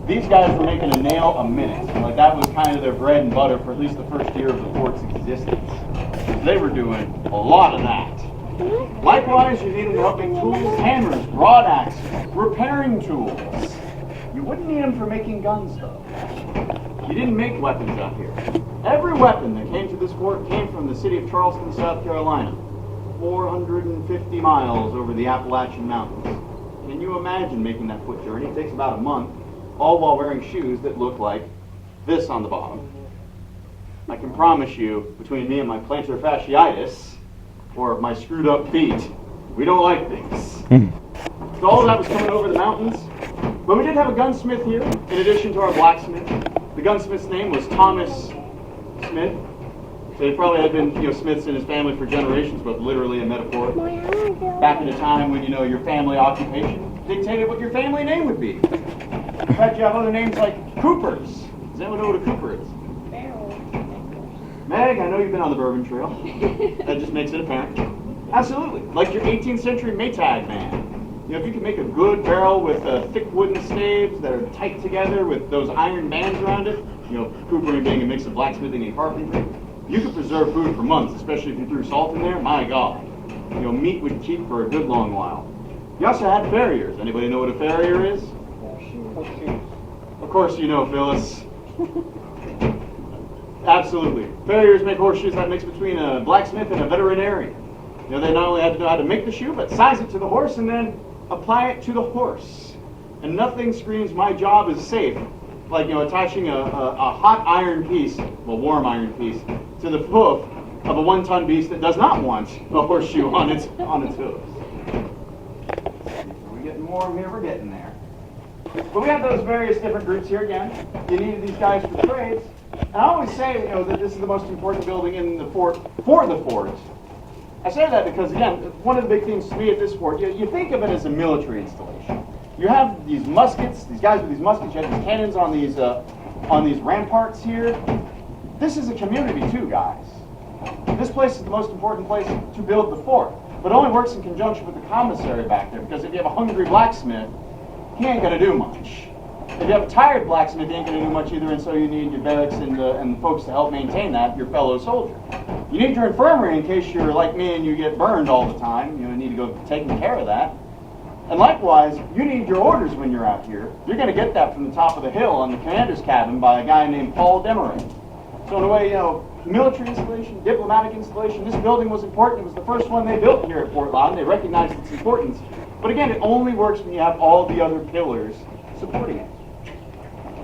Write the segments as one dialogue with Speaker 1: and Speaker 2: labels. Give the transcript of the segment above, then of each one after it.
Speaker 1: these guys were making a nail a minute. Like that was kind of their bread and butter for at least the first year of the fort's existence. They were doing a lot of that. Likewise, you need them to help make tools, hammers, broadaxes, repairing tools. You wouldn't need them for making guns, though. You didn't make weapons out here. Every weapon that came to this fort came from the city of Charleston, South Carolina, 450 miles over the Appalachian Mountains. Can you imagine making that foot journey? It takes about a month, all while wearing shoes that look like this on the bottom. I can promise you, between me and my plantar fasciitis, or my screwed up feet, we don't like things. So all that was coming over the mountains. But we did have a gunsmith here, in addition to our blacksmith. The gunsmith's name was Thomas Smith. So he probably had been, smiths in his family for generations, but literally a metaphor. Back in a time when, your family occupation dictated what your family name would be. In fact, you have other names like Coopers. Does anyone know what a Cooper is? Meg, I know you've been on the Bourbon Trail. That just makes it apparent. Absolutely. Like your 18th century Maytag man. If you can make a good barrel with thick wooden staves that are tight together with those iron bands around it, coopering being a mix of blacksmithing and carpentry, you could preserve food for months, especially if you threw salt in there. My God. Meat would keep for a good long while. You also had farriers. Anybody know what a farrier is? Of course you know, Phyllis. Absolutely. Farriers make horseshoes that mix between a blacksmith and a veterinarian. They not only had to know how to make the shoe, but size it to the horse and then apply it to the horse. And nothing screams my job is safe like attaching a hot iron piece, well, warm iron piece, to the hoof of a 1-ton beast that does not want a horseshoe on its hooves. We're getting warm here, we're getting there. But we have those various different groups here again. You needed these guys for trades. And I always say, that this is the most important building in the fort for the fort. I say that because, again, one of the big things to me at this fort, you think of it as a military installation. You have these muskets, these guys with these muskets, you have these cannons on these ramparts here. This is a community too, guys. This place is the most important place to build the fort, but it only works in conjunction with the commissary back there, because if you have a hungry blacksmith, he ain't gonna do much. If you have a tired blacksmith, he ain't gonna do much either, and so you need your barracks and the folks to help maintain that, your fellow soldier. You need your infirmary in case you're like me and you get burned all the time. You need to go taking care of that. And likewise, you need your orders when you're out here. You're going to get that from the top of the hill on the commander's cabin by a guy named Paul Demery. So in a way, military installation, diplomatic installation, this building was important. It was the first one they built here at Fort Loudoun. They recognized its importance. But again, it only works when you have all the other pillars supporting it.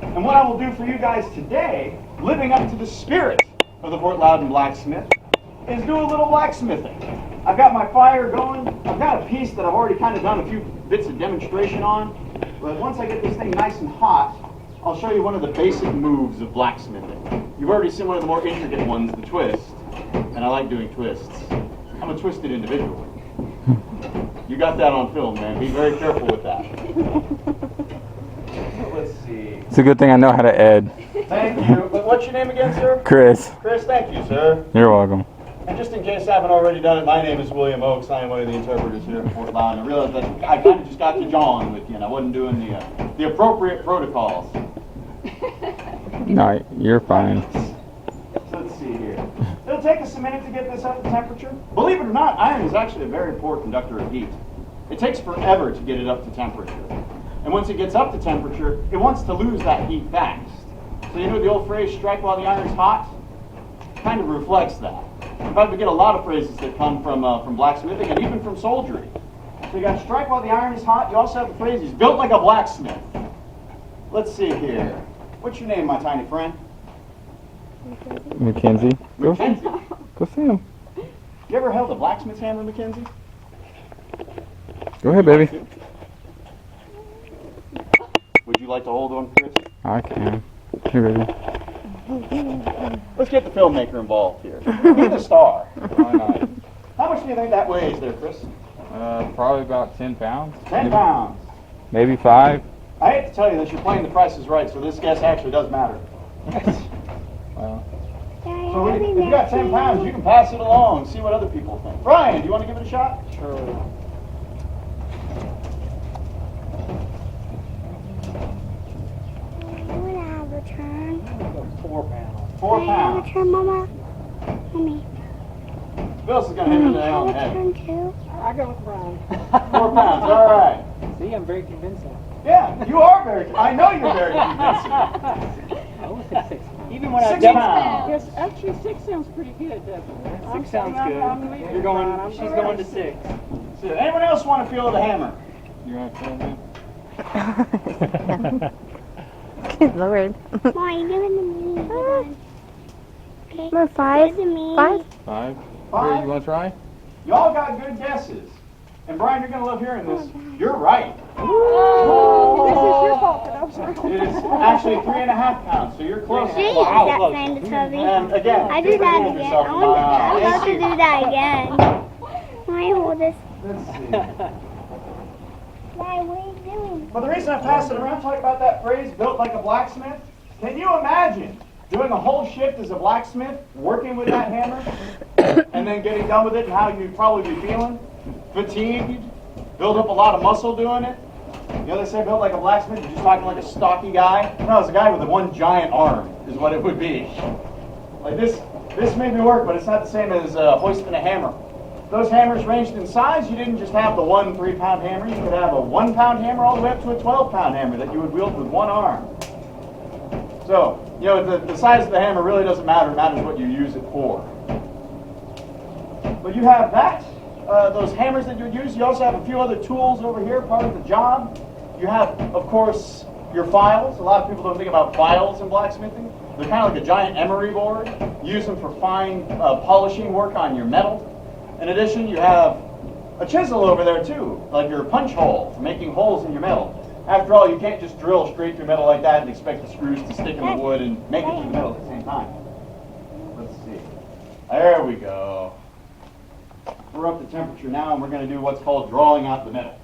Speaker 1: And what I will do for you guys today, living up to the spirit of the Fort Loudoun blacksmith, is do a little blacksmithing. I've got my fire going. I've got a piece that I've already kind of done a few bits of demonstration on. But once I get this thing nice and hot, I'll show you one of the basic moves of blacksmithing. You've already seen one of the more intricate ones, the twist. And I like doing twists. I'm a twisted individual. You got that on film, man. Be very careful with that. Let's see.
Speaker 2: It's a good thing I know how to ed.
Speaker 1: Thank you. What's your name again, sir?
Speaker 2: Chris.
Speaker 1: Chris, thank you, sir.
Speaker 2: You're welcome.
Speaker 1: And just in case I haven't already done it, my name is William Oakes. I am one of the interpreters here at Fort Loudoun. I realized that I kind of just got to John with you, and I wasn't doing the appropriate protocols.
Speaker 2: No, you're fine.
Speaker 1: So let's see here. It'll take us a minute to get this up to temperature. Believe it or not, iron is actually a very poor conductor of heat. It takes forever to get it up to temperature. And once it gets up to temperature, it wants to lose that heat fast. So the old phrase, strike while the iron's hot, kind of reflects that. In fact, we get a lot of phrases that come from blacksmithing and even from soldiery. So you got strike while the iron is hot. You also have the phrase, he's built like a blacksmith. Let's see here. What's your name, my tiny friend?
Speaker 2: Mackenzie.
Speaker 1: Mackenzie.
Speaker 2: Go see him.
Speaker 1: You ever held a blacksmith's hammer, Mackenzie?
Speaker 2: Go ahead, baby.
Speaker 1: Would you like to hold one, Chris?
Speaker 2: I can. Here, baby.
Speaker 1: Let's get the filmmaker involved here. Be the star. Why not? How much do you think that weighs there, Chris?
Speaker 2: Probably about 10 pounds.
Speaker 1: 10 pounds.
Speaker 2: Maybe 5.
Speaker 1: I hate to tell you this, you're playing the Price is Right, so this guess actually does matter.
Speaker 2: Well.
Speaker 1: So if you got 10 pounds, you can pass it along, see what other people think. Brian, do you want to give it a shot?
Speaker 2: Sure.
Speaker 3: 4 pounds.
Speaker 1: 4
Speaker 4: Can I have a
Speaker 1: pounds.
Speaker 4: turn, Mama? Mommy.
Speaker 1: Who else is going to hit
Speaker 4: Can
Speaker 1: the
Speaker 4: I
Speaker 1: nail on
Speaker 4: have
Speaker 1: the
Speaker 4: a
Speaker 1: head?
Speaker 4: turn too?
Speaker 3: I go with Brian.
Speaker 1: 4 pounds, all right.
Speaker 3: See, I'm very convincing.
Speaker 1: Yeah, you are very, I know you're very convincing.
Speaker 3: I would say 6. Even when
Speaker 1: 6
Speaker 3: I
Speaker 1: pounds.
Speaker 5: Yes, actually 6 sounds pretty good.
Speaker 3: 6 sounds good. You're going. She's going to 6.
Speaker 1: So, anyone else want to feel the hammer?
Speaker 2: You want to feel
Speaker 6: Good Lord.
Speaker 4: Mom, you give it to me. Hold on. Okay.
Speaker 6: Number 5.
Speaker 4: Give it to me.
Speaker 6: 5?
Speaker 2: 5?
Speaker 1: Five?
Speaker 2: Here, you want to try?
Speaker 1: Y'all got good guesses. And Brian, you're going to love hearing this. You're right.
Speaker 5: Oh, this is your fault that I'm sorry.
Speaker 1: It is actually 3.5 pounds, so you're close.
Speaker 4: Jeez,
Speaker 3: Wow,
Speaker 4: that
Speaker 3: close.
Speaker 4: kind of heavy.
Speaker 1: And again,
Speaker 4: I do that again.
Speaker 1: yourself in my
Speaker 4: I'd
Speaker 1: eyes.
Speaker 4: love to do that again. Can I hold this?
Speaker 1: Let's see.
Speaker 4: Why, what are you doing?
Speaker 1: Well, the reason I passed it around talking about that phrase, built like a blacksmith, can you imagine doing a whole shift as a blacksmith, working with that hammer, and then getting done with it and how you'd probably be feeling? Fatigued, build up a lot of muscle doing it. You know, they say built like a blacksmith, you're just talking like a stocky guy. No, it's a guy with the one giant arm is what it would be. Like this made me work, but it's not the same as hoisting a hammer. Those hammers ranged in size. You didn't just have the 1 3-pound hammer. You could have a 1-pound hammer all the way up to a 12-pound hammer that you would wield with one arm. So, you know, the size of the hammer really doesn't matter. It matters what you use it for. But you have that, those hammers that you would use. You also have a few other tools over here, part of the job. You have, of course, your files. A lot of people don't think about files in blacksmithing. They're kind of like a giant emery board. You use them for fine polishing work on your metal. In addition, you have a chisel over there too, like your punch hole for making holes in your metal. After all, you can't just drill straight through metal like that and expect the screws to stick in the wood and make it through the metal at the same time. Let's see. There we go. We're up to temperature now, and we're going to do what's called drawing out the metal.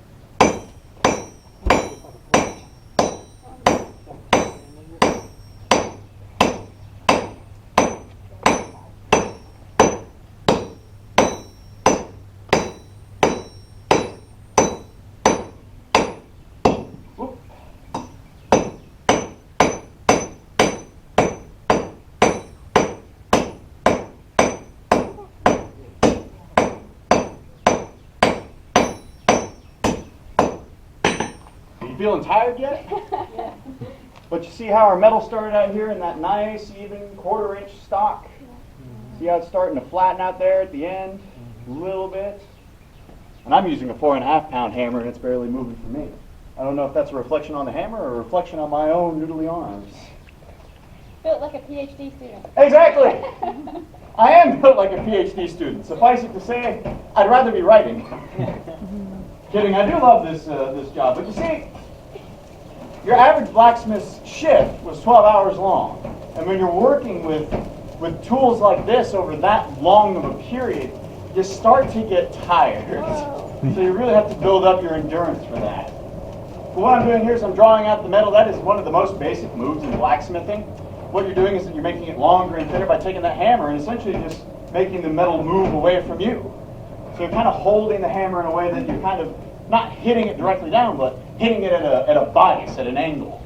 Speaker 1: Feeling tired yet? Yeah. But you see how our metal started out here in that nice, even 1/4-inch stock? See how it's starting to flatten out there at the end? A little bit. And I'm using a 4.5-pound hammer and it's barely moving for me. I don't know if that's a reflection on the hammer or a reflection on my own noodly arms.
Speaker 7: Built like a PhD student.
Speaker 1: Exactly! I am built like a PhD student. Suffice it to say, I'd rather be writing. Kidding, I do love this job. But you see, your average blacksmith's shift was 12 hours long. And when you're working with tools like this over that long of a period, you start to get tired. So you really have to build up your endurance for that. But what I'm doing here is I'm drawing out the metal. That is one of the most basic moves in blacksmithing. What you're doing is that you're making it longer and thinner by taking that hammer and essentially just making the metal move away from you. So you're kind of holding the hammer in a way that you're kind of not hitting it directly down, but hitting it at a bias, at an angle.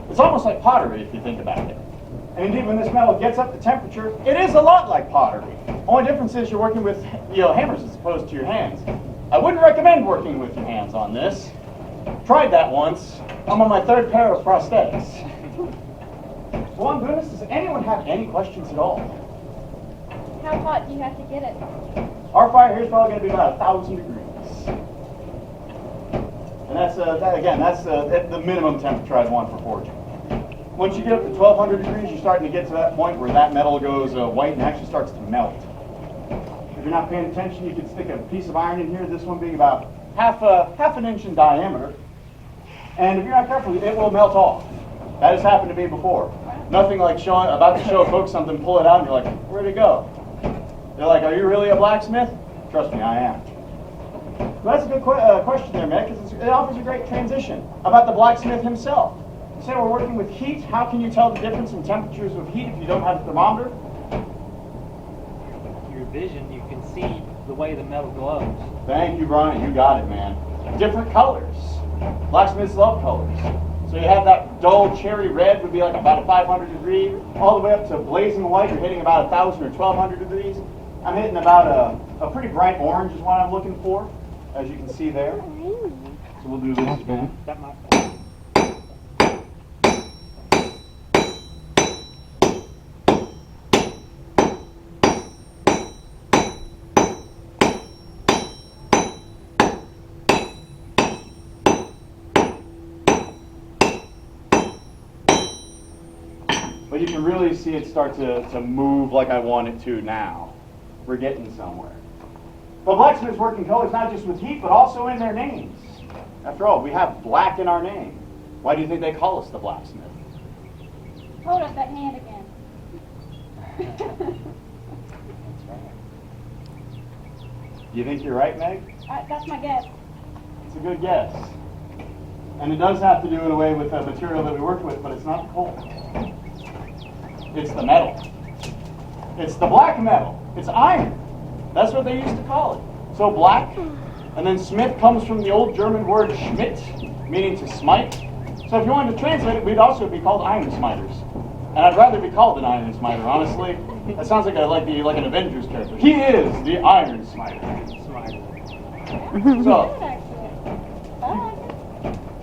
Speaker 1: It's almost like pottery if you think about it. And indeed, when this metal gets up to temperature, it is a lot like pottery. Only difference is you're working with hammers as opposed to your hands. I wouldn't recommend working with your hands on this. Tried that once. I'm on my 3rd pair of prosthetics. Well, on goodness, does anyone have any questions at all?
Speaker 7: How hot do you have to get it?
Speaker 1: Our fire here is probably going to be about 1,000 degrees. And that's the minimum temperature I'd want for forging. Once you get up to 1,200 degrees, you're starting to get to that point where that metal goes white and actually starts to melt. If you're not paying attention, you could stick a piece of iron in here, this one being about half an inch in diameter. And if you're not careful, it will melt off. That has happened to me before. Nothing like about to show folks something, pull it out, and you're like, where'd it go? They're like, are you really a blacksmith? Trust me, I am. Well, that's a good question there, Mick, because it offers a great transition about the blacksmith himself. You say we're working with heat. How can you tell the difference in temperatures of heat if you don't have a thermometer?
Speaker 3: Your vision, you can see the way the metal glows.
Speaker 1: Thank you, Brian. You got it, man. Different colors. Blacksmiths love colors. So you have that dull cherry red would be like about a 500 degree, all the way up to blazing white, you're hitting about 1,000 or 1,200 degrees. I'm hitting about a pretty bright orange is what I'm looking for, as you can see there. So we'll do this again. But you can really see it start to move like I want it to now. We're getting somewhere. But blacksmiths work in colors not just with heat, but also in their names. After all, we have black in our name. Why do you think they call us the blacksmith?
Speaker 7: Hold up that hand again.
Speaker 1: Do you think you're right, Meg?
Speaker 7: That's my guess.
Speaker 1: It's a good guess. And it does have to do in a way with the material that we work with, but it's not coal. It's the metal. It's the black metal. It's iron. That's what they used to call it. So black, and then smith comes from the old German word schmidt, meaning to smite. So if you wanted to translate it, we'd also be called iron smiters. And I'd rather be called an iron smiter, honestly. That sounds like an Avengers character. He is the iron smiter.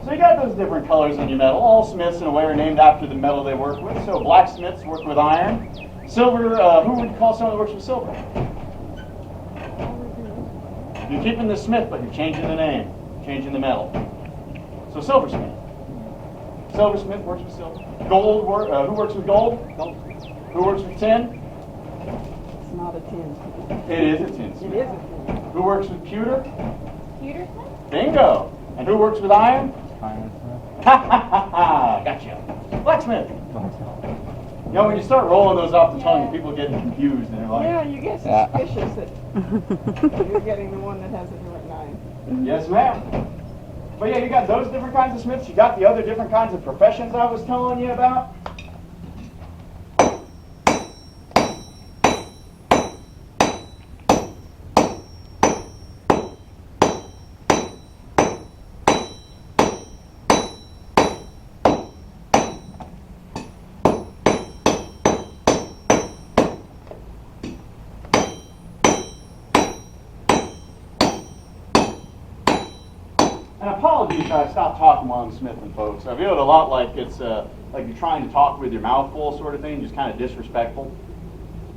Speaker 1: So you got those different colors in your metal. All smiths in a way are named after the metal they work with. So blacksmiths work with iron. Silver, who would you call someone that works with silver? You're keeping the smith, but you're changing the name, changing the metal. So silversmith. Silversmith works with silver. Gold, who works with gold? Gold. Who works with tin?
Speaker 5: It's not a tin.
Speaker 1: It is a tin
Speaker 5: It
Speaker 1: smith.
Speaker 5: is a tin.
Speaker 1: Who works with pewter?
Speaker 7: Pewter smith?
Speaker 1: Bingo. And who works with iron?
Speaker 2: Iron
Speaker 1: Ha ha ha ha! Gotcha. Blacksmith. You know, when you start rolling those off the tongue, people get confused and they're like,
Speaker 5: Yeah, you get suspicious that you're getting the one that has a different name.
Speaker 1: yes, ma'am. But yeah, you got those different kinds of smiths. You got the other different kinds of professions I was telling you about. And apologies if I stopped talking while I'm smithing, folks. I feel it a lot like it's like you're trying to talk with your mouth full sort of thing, just kind of disrespectful.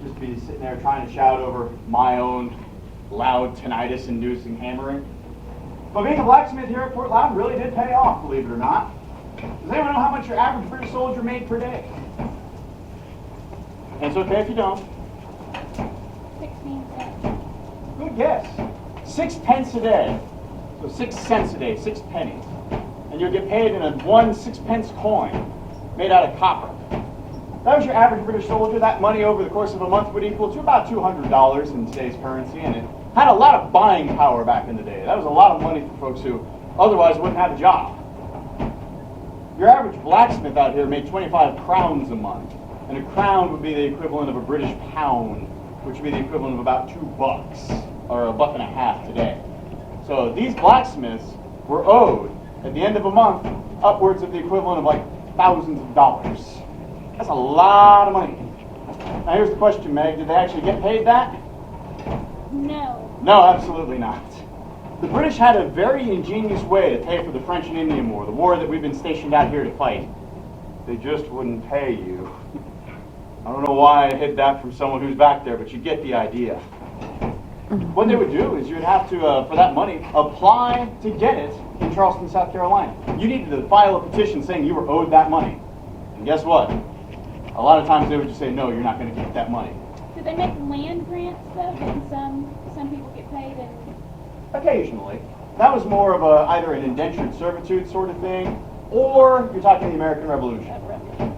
Speaker 1: Just be sitting there trying to shout over my own loud tinnitus-inducing hammering. But being a blacksmith here at Fort Loudoun really did pay off, believe it or not. Does anyone know how much your average British soldier made per day? And it's okay if you don't.
Speaker 7: 16 cents.
Speaker 1: Good guess. 6 pence a day. So 6 cents a day, 6 pennies. And you'll get paid in a 1 6-pence coin made out of copper. That was your average British soldier. That money over the course of a month would equal to about $200 in today's currency, and it had a lot of buying power back in the day. That was a lot of money for folks who otherwise wouldn't have a job. Your average blacksmith out here made 25 crowns a month, and a crown would be the equivalent of a British pound, which would be the equivalent of about $2, or $1.50 today. So these blacksmiths were owed, at the end of a month, upwards of the equivalent of like thousands of dollars. That's a lot of money. Now here's the question, Meg. Did they actually get paid that?
Speaker 7: No.
Speaker 1: No, absolutely not. The British had a very ingenious way to pay for the French and Indian War, the war that we've been stationed out here to fight. They just wouldn't pay you. I don't know why I hid that from someone who's back there, but you get the idea. What they would do is you'd have to, for that money, apply to get it in Charleston, South Carolina. You needed to file a petition saying you were owed that money. And guess what? A lot of times they would just say, no, you're not going to get that money.
Speaker 7: Did they make land grants though? Didn't some people get paid in?
Speaker 1: Occasionally. That was more of either an indentured servitude sort of thing, or you're talking the American Revolution.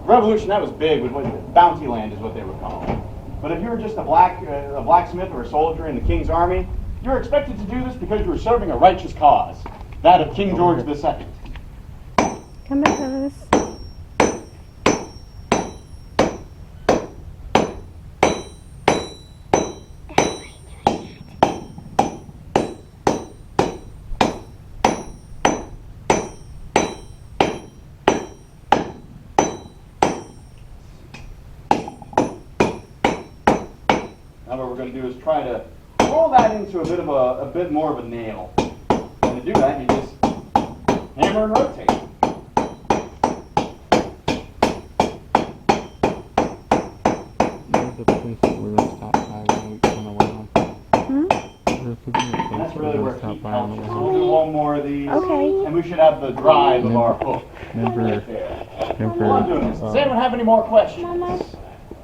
Speaker 1: Revolution, that was big, with what bounty land is what they would call it. But if you were just a blacksmith or a soldier in the King's Army, you were expected to do this because you were serving a righteous cause, that of King George II.
Speaker 6: Come back, Rose.
Speaker 1: try to roll that into a bit more of a nail. And to do that, you just hammer and rotate.
Speaker 2: There's a place where they stop by when we on the way home. There's a place
Speaker 1: And that's really where
Speaker 2: they stop
Speaker 1: heat
Speaker 2: by on
Speaker 1: helps.
Speaker 2: the way
Speaker 1: So
Speaker 2: home.
Speaker 1: we'll do one more of these.
Speaker 6: Okay.
Speaker 1: And we should have the drive of our hook
Speaker 2: Never,
Speaker 1: right there.
Speaker 2: never,
Speaker 1: While I'm doing this, does anyone have any more questions?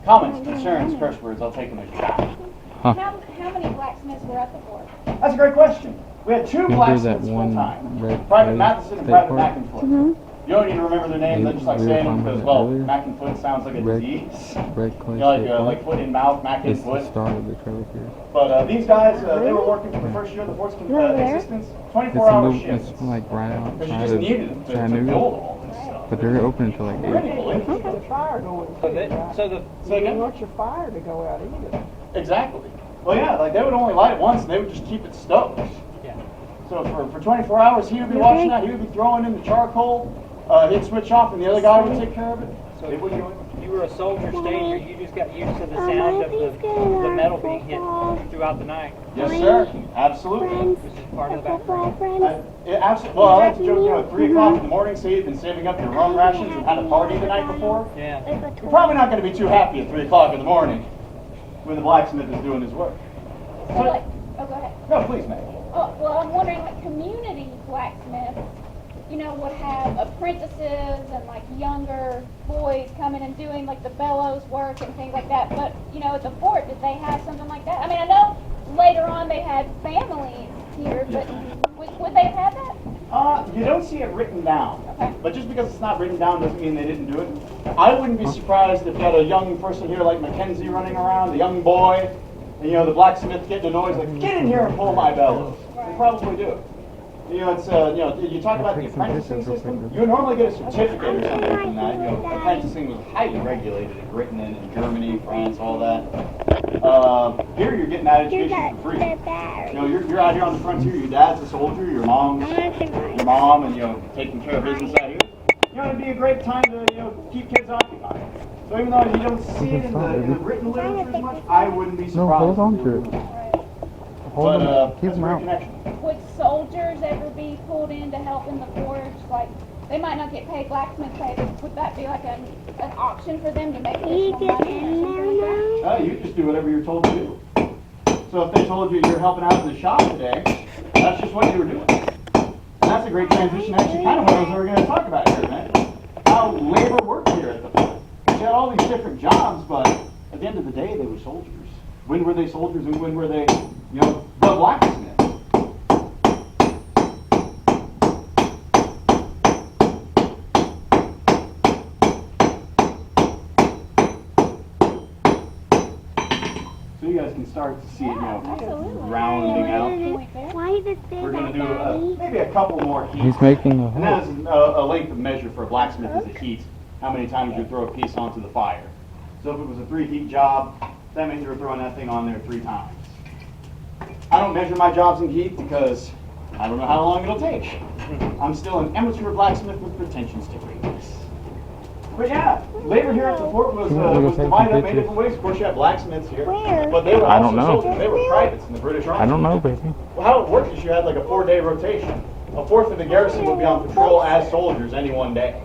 Speaker 1: Comments, concerns, curse words, I'll take them as you have.
Speaker 7: How many blacksmiths were at the fort?
Speaker 1: That's a great question. We had two
Speaker 2: remember that
Speaker 1: blacksmiths
Speaker 2: one
Speaker 1: full-time.
Speaker 2: red
Speaker 1: Private
Speaker 2: place
Speaker 1: Matheson and
Speaker 2: state
Speaker 1: Private
Speaker 2: park?
Speaker 1: Mackinfoot. You don't even remember their name, they just like
Speaker 2: We were
Speaker 1: saying them
Speaker 2: talking
Speaker 1: because,
Speaker 2: about
Speaker 1: well,
Speaker 2: it earlier.
Speaker 1: Mackinfoot sounds like a
Speaker 2: Red-
Speaker 1: disease.
Speaker 2: Red Clay
Speaker 1: You know,
Speaker 2: State Park.
Speaker 1: like foot in mouth,
Speaker 2: It's the
Speaker 1: Mackinfoot.
Speaker 2: start of the trailer pier.
Speaker 1: But these guys, they were working for the first year of the fort's existence,
Speaker 2: It's
Speaker 1: 24-hour
Speaker 2: a
Speaker 1: shifts.
Speaker 2: it's like right
Speaker 1: Because you
Speaker 2: outside
Speaker 1: just
Speaker 2: of
Speaker 1: needed them to build
Speaker 2: Chattanooga,
Speaker 1: all this stuff.
Speaker 2: but they're open until like 8.
Speaker 5: Keep the fire going.
Speaker 3: So the
Speaker 1: Say
Speaker 5: You
Speaker 1: again?
Speaker 5: don't want your fire to go out either.
Speaker 1: Exactly. Well, yeah, like they would only light it once and they would just keep it stoked.
Speaker 3: Yeah.
Speaker 1: So for 24 hours, he would be watching that. He would be throwing in the charcoal. He'd switch off, and the other guy would take care of it.
Speaker 3: So
Speaker 1: They wouldn't go in.
Speaker 3: you were a soldier stager. You just got used to the sound of the metal being hit throughout the night.
Speaker 1: Yes, sir. Absolutely.
Speaker 3: Which is part of the background.
Speaker 1: Absolutely. Well, I like to joke, you know, at 3 o'clock in the morning, say you've been saving up your rum rations and had a party the night before.
Speaker 3: Yeah.
Speaker 1: You're probably not going to be too happy at 3 o'clock in the morning when the blacksmith is doing his work.
Speaker 7: So like, oh, go ahead.
Speaker 1: No, please, Meg.
Speaker 7: Oh, well, I'm wondering, like, community blacksmiths, you know, would have apprentices and like younger boys coming and doing like the bellows work and things like that. But you know, at the fort, did they have something like that? I mean, I know later on they had families here, but would they have had that?
Speaker 1: You don't see it written down.
Speaker 7: Okay.
Speaker 1: But just because it's not written down doesn't mean they didn't do it. I wouldn't be surprised if you had a young person here like Mackenzie running around, a young boy, and you know, the blacksmith getting a noise like, get in here and pull my bellows. They probably do. You know, it's, you know, you talk about the apprenticing system, you would normally get a certificate or something from that. You know, apprenticing was highly regulated in Britain and in Germany, France, all that. Here you're getting that education for free. You know, you're out here on the frontier, your dad's a soldier, your mom, and, you know, taking care of business out here. You know, it'd be a great time to, you know, keep kids occupied. So even though you don't see it in the written literature as much, I wouldn't be surprised.
Speaker 2: No, hold on to it. Hold
Speaker 1: But,
Speaker 2: on. Keep
Speaker 1: that's a
Speaker 2: them
Speaker 1: great
Speaker 2: out.
Speaker 1: connection.
Speaker 7: Would soldiers ever be pulled in to help in the forge? Like, they might not get paid blacksmith pay, but would that be like an option for them to make additional money or something like that?
Speaker 1: You just do whatever you're told to do. So if they told you you're helping out in the shop today, that's just what you were doing. And that's a great transition, actually, kind of what I was going to talk about here, man. How labor worked here at the fort. They had all these different jobs, but at the end of the day, they were soldiers. When were they soldiers and when were they, you know, the blacksmith? So you guys can start to see it, you know,
Speaker 7: Absolutely.
Speaker 1: rounding out.
Speaker 7: Point there.
Speaker 4: Why does
Speaker 1: We're going to do maybe a couple more heats.
Speaker 2: He's making a
Speaker 1: And that
Speaker 2: hook.
Speaker 1: is a length of measure for a blacksmith is a heat. How many times you throw a piece onto the fire. So if it was a 3-heat job, that means you were throwing that thing on there 3 times. I don't measure my jobs in heat because I don't know how long it'll take. I'm still an amateur blacksmith with pretensions to greatness. But yeah, labor here at the fort was divided up many different ways. Of course, you had blacksmiths here,
Speaker 4: Where?
Speaker 1: but they were
Speaker 2: I
Speaker 1: also
Speaker 2: don't know.
Speaker 1: soldiers. They were privates in the British Army.
Speaker 2: I don't know, baby.
Speaker 1: Well, how it worked is you had like a 4-day rotation. A fourth of the garrison would be on patrol as soldiers any one day.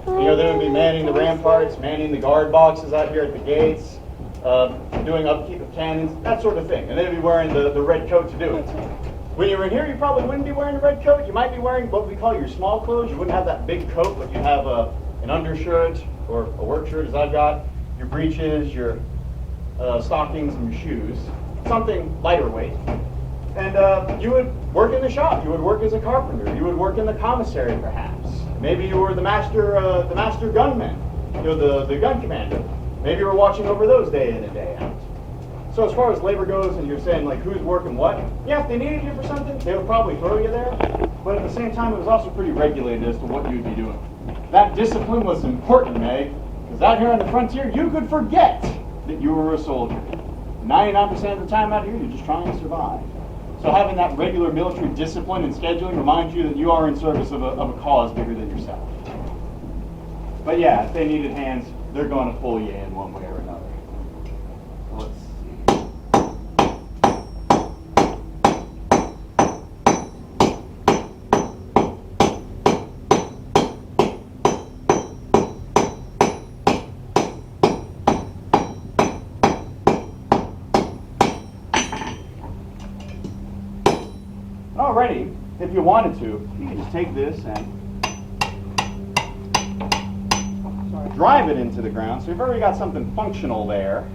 Speaker 1: You know, they would be manning the ramparts, manning the guard boxes out here at the gates, doing upkeep of cannons, that sort of thing. And they'd be wearing the red coat to do it. When you were in here, you probably wouldn't be wearing the red coat. You might be wearing what we call your small clothes. You wouldn't have that big coat, but you'd have an undershirt or a work shirt, as I've got, your breeches, your stockings, and your shoes. Something lighter weight. And you would work in the shop. You would work as a carpenter. You would work in the commissary, perhaps. Maybe you were the master gunman, you know, the gun commander. Maybe you were watching over those day in and day out. So as far as labor goes, and you're saying like who's working what, yeah, if they needed you for something, they would probably throw you there. But at the same time, it was also pretty regulated as to what you'd be doing. That discipline was important, Meg, because out here on the frontier, you could forget that you were a soldier. 99% of the time out here, you're just trying to survive. So having that regular military discipline and scheduling reminds you that you are in service of a cause bigger than yourself. But yeah, if they needed hands, they're going to pull you in one way or another. So let's see. Alrighty, if you wanted to, you can just take this and drive it into the ground. So you've already got something functional there.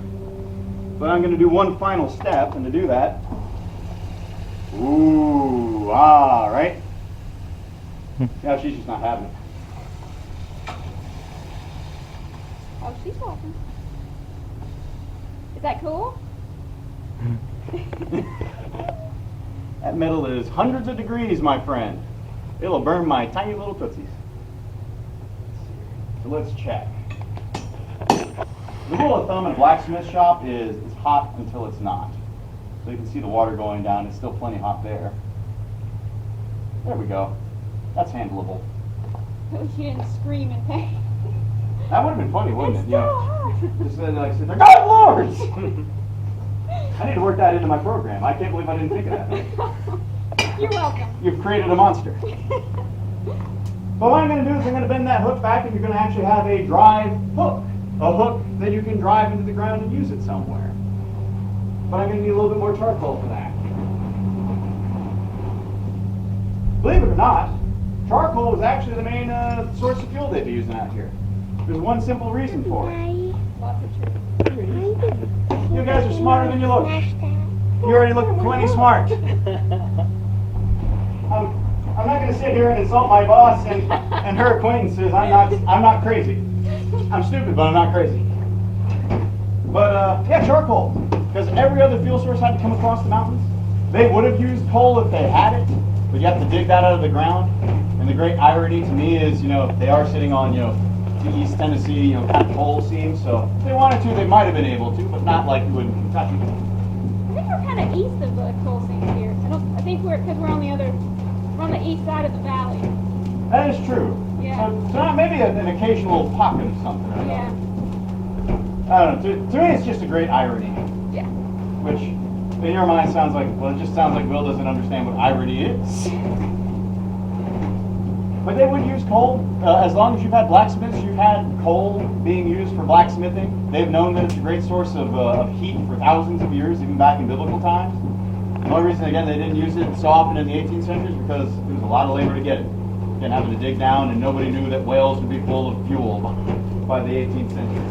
Speaker 1: But I'm going to do one final step, and to do that, ooh, right? Yeah, she's just not having it.
Speaker 7: Oh, she's walking. Is that cool?
Speaker 1: That metal is hundreds of degrees, my friend. It'll burn my tiny little tootsies. So let's check. The rule of thumb in a blacksmith shop is it's hot until it's not. So you can see the water going down. It's still plenty hot there. There we go. That's handleable.
Speaker 7: You didn't scream in pain.
Speaker 1: That would have been funny, wouldn't
Speaker 7: It's
Speaker 1: it?
Speaker 7: so hot.
Speaker 1: Just like sit there, God Lords! I need to work that into my program. I can't believe I didn't think of that.
Speaker 7: You're welcome.
Speaker 1: You've created a monster. But what I'm going to do is I'm going to bend that hook back, and you're going to actually have a drive hook. A hook that you can drive into the ground and use it somewhere. But I'm going to need a little bit more charcoal for that. Believe it or not, charcoal was actually the main source of fuel they'd be using out here. There's one simple reason for it.
Speaker 7: Lots of trees.
Speaker 1: You guys are smarter than you look. You already look plenty smart. I'm not going to sit here and insult my boss and her acquaintances. I'm not crazy. I'm stupid, but I'm not crazy. But yeah, charcoal. Because every other fuel source had to come across the mountains. They would have used coal if they had it, but you have to dig that out of the ground. And the great irony to me is, they are sitting on, the East Tennessee, kind of coal seam. So if they wanted to, they might have been able to, but not like you would in Kentucky.
Speaker 7: I think we're kind of east of the coal seams here. I think because we're on the east side of the valley.
Speaker 1: That is true.
Speaker 7: Yeah.
Speaker 1: So maybe an occasional pocket of something. Or
Speaker 7: Yeah.
Speaker 1: I don't know. To me, it's just a great irony.
Speaker 7: Yeah.
Speaker 1: Which, in your mind, sounds like, well, it just sounds like Will doesn't understand what irony is. But they would use coal. As long as you've had blacksmiths, you've had coal being used for blacksmithing. They've known that it's a great source of heat for thousands of years, even back in biblical times. The only reason, again, they didn't use it so often in the 18th century is because it was a lot of labor to get it. Again, having to dig down, and nobody knew that Wales would be full of fuel by the 18th century.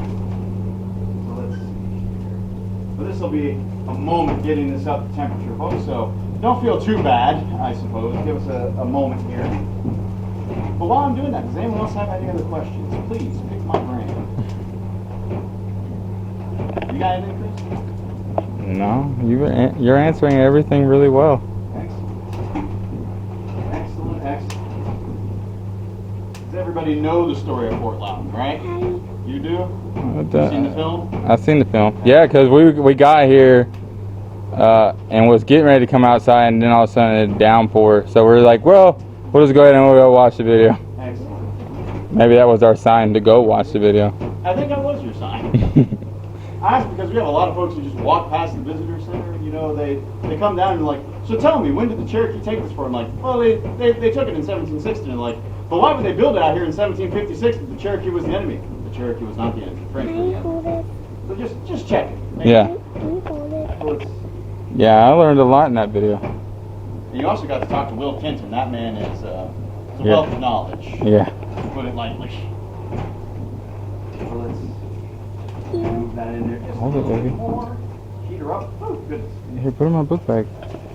Speaker 1: So let's see here. But this will be a moment getting this up to temperature, folks, so don't feel too bad, I suppose. Give us a moment here. But while I'm doing that, does anyone else have any other questions? Please, pick my brain. You got anything, Chris?
Speaker 2: No, you're answering everything really well.
Speaker 1: Excellent. Excellent. Does everybody know the story of Fort Loudoun, right? You do? You seen the film?
Speaker 2: I've seen the film. Yeah, because we got here and was getting ready to come outside, and then all of a sudden a downpour. So we're like, well, we'll just go ahead and we'll go watch the video.
Speaker 1: Excellent.
Speaker 2: Maybe that was our sign to go watch the video.
Speaker 1: I think that was your sign. I asked because we have a lot of folks who just walk past the visitor center. They come down and like, so tell me, when did the Cherokee take this for? I'm like, well, they took it in 1760. And like, but why would they build it out here in 1756 if the Cherokee was the enemy? The Cherokee was not the enemy. The French were the enemy. So just check it.
Speaker 2: Yeah. Yeah, I learned a lot in that video.
Speaker 1: And you also got to talk to Will Kenton. That man is a wealth of knowledge.
Speaker 2: Yeah.
Speaker 1: To put it lightly. So let's move that in there. Just
Speaker 2: Hold it, baby.
Speaker 1: more. Heat her up. Oh, goodness.
Speaker 2: Here, put it in my book bag.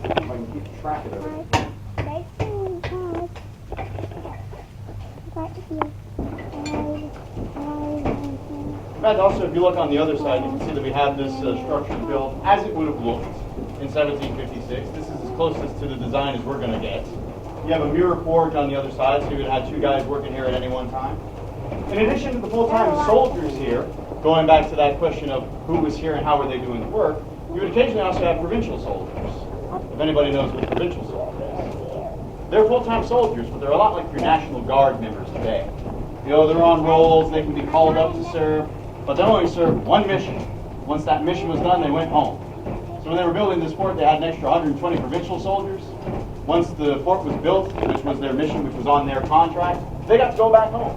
Speaker 1: If I can keep track of it. In fact, also, if you look on the other side, you can see that we have this structure built as it would have looked in 1756. This is as closest to the design as we're going to get. You have a mirror forge on the other side, so you would have two guys working here at any one time. In addition to the full-time soldiers here, going back to that question of who was here and how were they doing the work, you would occasionally also have provincial soldiers. If anybody knows what provincial soldiers is. They're full-time soldiers, but they're a lot like your National Guard members today. They're on rolls, they can be called up to serve, but they only served one mission. Once that mission was done, they went home. So when they were building this fort, they had an extra 120 provincial soldiers. Once the fort was built, which was their mission, which was on their contract, they got to go back home.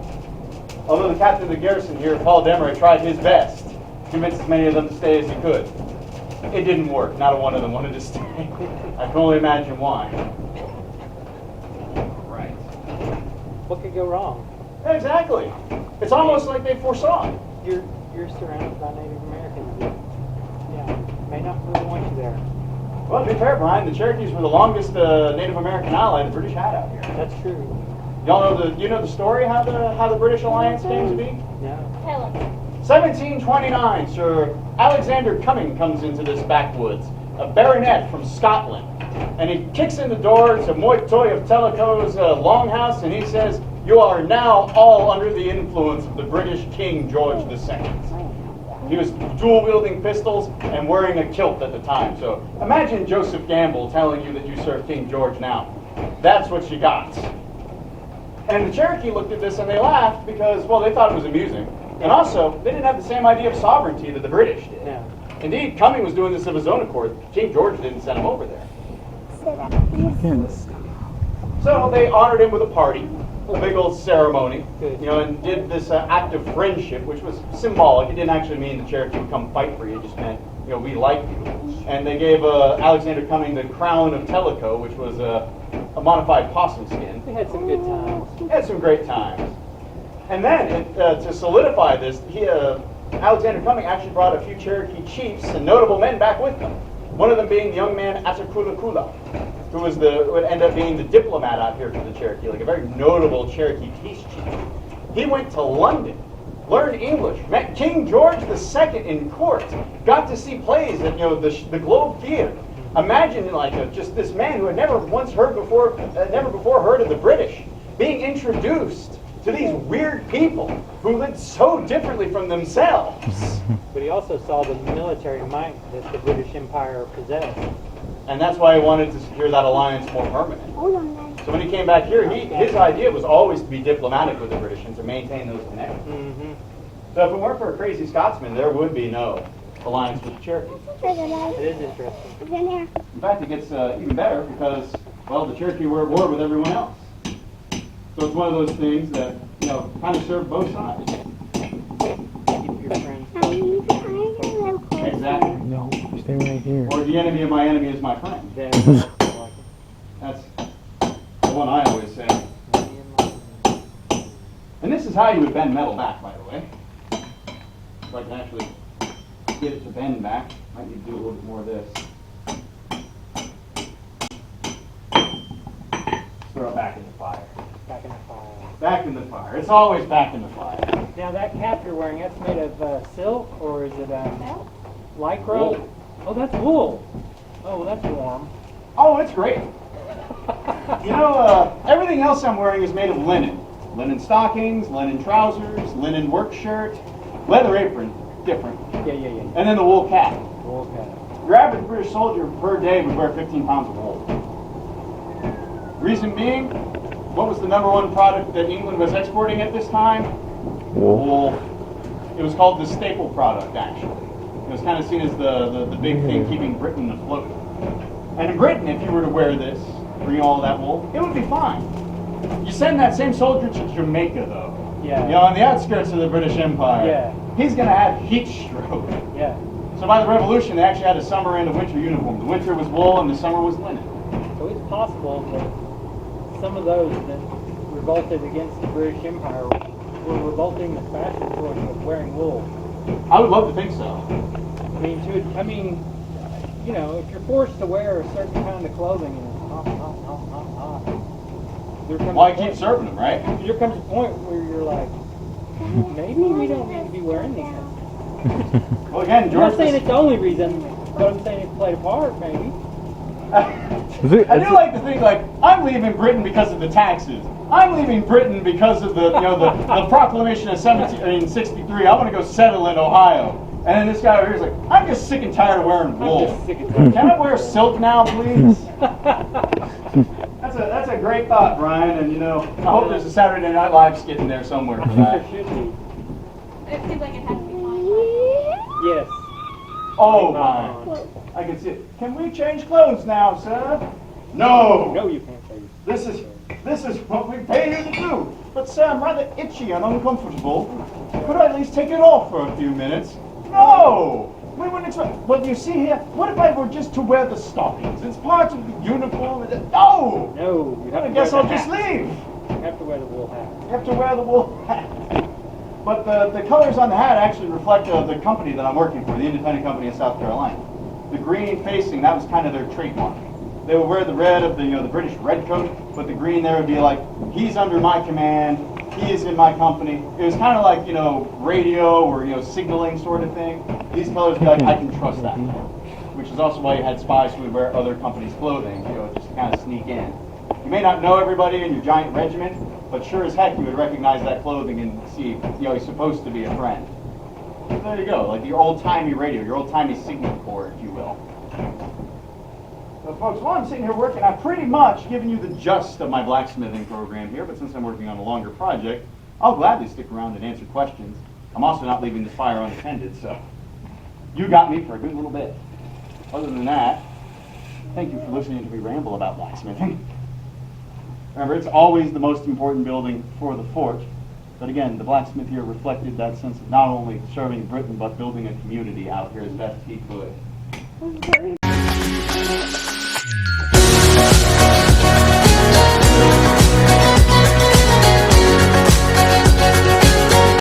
Speaker 1: Although the captain of the garrison here, Paul Demery, tried his best to convince as many of them to stay as he could. it didn't work. Not a one of them wanted to stay. I can only imagine why. Right.
Speaker 3: What could go wrong?
Speaker 1: Exactly. It's almost like they foresaw it.
Speaker 3: You're surrounded by Native Americans that, may not really want you there.
Speaker 1: Well, to be fair, Brian, the Cherokees were the longest Native American ally the British had out here.
Speaker 3: That's true.
Speaker 1: Y'all know the story how the British alliance came to be?
Speaker 3: No.
Speaker 7: Tell us.
Speaker 1: 1729, Sir Alexander Cumming comes into this backwoods, a baronet from Scotland, and he kicks in the door to Moitoy of Tellicoe's longhouse, and he says, "You are now all under the influence of the British King George II." He was dual-wielding pistols and wearing a kilt at the time. So imagine Joseph Gamble telling you that you serve King George now. That's what you got. And the Cherokee looked at this and they laughed because, well, they thought it was amusing. And also, they didn't have the same idea of sovereignty that the British did.
Speaker 3: No.
Speaker 1: Indeed, Cumming was doing this of his own accord. King George didn't send him over there. So they honored him with a party, a big old ceremony, and did this act of friendship, which was symbolic. It didn't actually mean the Cherokee would come fight for you. It just meant, we like you. And they gave Alexander Cumming the crown of Tellicoe, which was a modified possum skin.
Speaker 3: We had some good times.
Speaker 1: Had some great times. And then, to solidify this, Alexander Cumming actually brought a few Cherokee chiefs and notable men back with them. One of them being the young man Atakulakula, who would end up being the diplomat out here for the Cherokee, like a very notable Cherokee peace chief. He went to London, learned English, met King George II in court, got to see plays at the Globe Theater. Imagine just this man who had never before heard of the British being introduced to these weird people who lived so differently from themselves.
Speaker 3: But he also saw the military might that the British Empire possessed.
Speaker 1: And that's why he wanted to secure that alliance more permanent. So when he came back here, his idea was always to be diplomatic with the British and to maintain those connections.
Speaker 3: Mm-hmm.
Speaker 1: So if it weren't for a crazy Scotsman, there would be no alliance with the Cherokee.
Speaker 3: It is interesting.
Speaker 1: In fact, it gets even better because, well, the Cherokee were at war with everyone else. So it's one of those things that, kind of serve both sides.
Speaker 3: Keep your friends.
Speaker 1: Exactly.
Speaker 2: No, stay right here.
Speaker 1: Or the enemy of my enemy is my friend. That's the one I always say. And this is how you would bend metal back, by the way. If I can actually get it to bend back, might need to do a little bit more of this. Throw it back in the fire.
Speaker 3: Back in the fire.
Speaker 1: Back in the fire. It's always back in the fire.
Speaker 3: Now that cap you're wearing, that's made of silk or is it lycra?
Speaker 1: Wool.
Speaker 3: Oh, that's wool. Oh, well, that's warm.
Speaker 1: Oh, it's great. Everything else I'm wearing is made of linen. Linen stockings, linen trousers, linen work shirt, leather apron, different.
Speaker 3: Yeah.
Speaker 1: And then the wool cap.
Speaker 3: Wool cap.
Speaker 1: Your average British soldier per day would wear 15 pounds of wool. Reason being, what was the number one product that England was exporting at this time? Wool. It was called the staple product, actually. It was kind of seen as the big thing keeping Britain afloat. And in Britain, if you were to wear this, bring all that wool, it would be fine. You send that same soldier to Jamaica, though.
Speaker 3: Yeah.
Speaker 1: On the outskirts of the British Empire.
Speaker 3: Yeah.
Speaker 1: He's going to have heat stroke.
Speaker 3: Yeah.
Speaker 1: So by the Revolution, they actually had a summer and a winter uniform. The winter was wool and the summer was linen.
Speaker 3: So it's possible that some of those that revolted against the British Empire were revolting the fashion towards wearing wool.
Speaker 1: I would love to think so.
Speaker 3: If you're forced to wear a certain kind of clothing and it's hot, there comes
Speaker 1: Why
Speaker 3: a point-
Speaker 1: keep serving them, right?
Speaker 3: There comes a point where you're like, maybe we don't need to be wearing these things.
Speaker 1: Well, again,
Speaker 3: I'm
Speaker 1: George.
Speaker 3: not saying it's the only reason, but I'm saying it played a part, maybe.
Speaker 1: I do like to think I'm leaving Britain because of the taxes. I'm leaving Britain because of the proclamation of 1763. I want to go settle in Ohio. And then this guy over here is like, I'm just sick and tired of wearing wool.
Speaker 3: I'm just sick and tired.
Speaker 1: Can I wear silk now, please? That's a great thought, Brian. And I hope there's a Saturday Night Live skit in there somewhere for
Speaker 3: There
Speaker 1: that.
Speaker 3: should be.
Speaker 7: It seems like it has to be mine.
Speaker 3: Yes.
Speaker 1: Oh my! I can see it. Can we change clothes now, sir? No.
Speaker 3: No, you can't say.
Speaker 1: This is what we pay you to do. But sir, I'm rather itchy and uncomfortable. Could I at least take it off for a few minutes? No! We wouldn't expect. What you see here, what if I were just to wear the stockings? It's part of the uniform. No!
Speaker 3: No, you have
Speaker 1: I
Speaker 3: to
Speaker 1: guess
Speaker 3: wear
Speaker 1: I'll
Speaker 3: the
Speaker 1: just
Speaker 3: hat.
Speaker 1: leave.
Speaker 3: You have to wear the wool hat.
Speaker 1: You have to wear the wool hat. But the colors on the hat actually reflect the company that I'm working for, the independent company in South Carolina. The green facing, that was kind of their trademark. They would wear the red of the British red coat, but the green there would be like, he's under my command, he is in my company. It was kind of like, radio or, signaling sort of thing. These colors would be like, I can trust that man. Which is also why you had spies who would wear other companies' clothing, just to kind of sneak in. You may not know everybody in your giant regiment, but sure as heck you would recognize that clothing and see, he's supposed to be a friend. So there you go, like your old-timey radio, your old-timey signal corps, if you will. So folks, while I'm sitting here working, I've pretty much given you the gist of my blacksmithing program here, but since I'm working on a longer project, I'll gladly stick around and answer questions. I'm also not leaving this fire unattended, so you got me for a good little bit. Other than that, thank you for listening to me ramble about blacksmithing. Remember, it's always the most important building for the fort. But again, the blacksmith here reflected that sense of not only serving Britain, but building a community out here as best he could.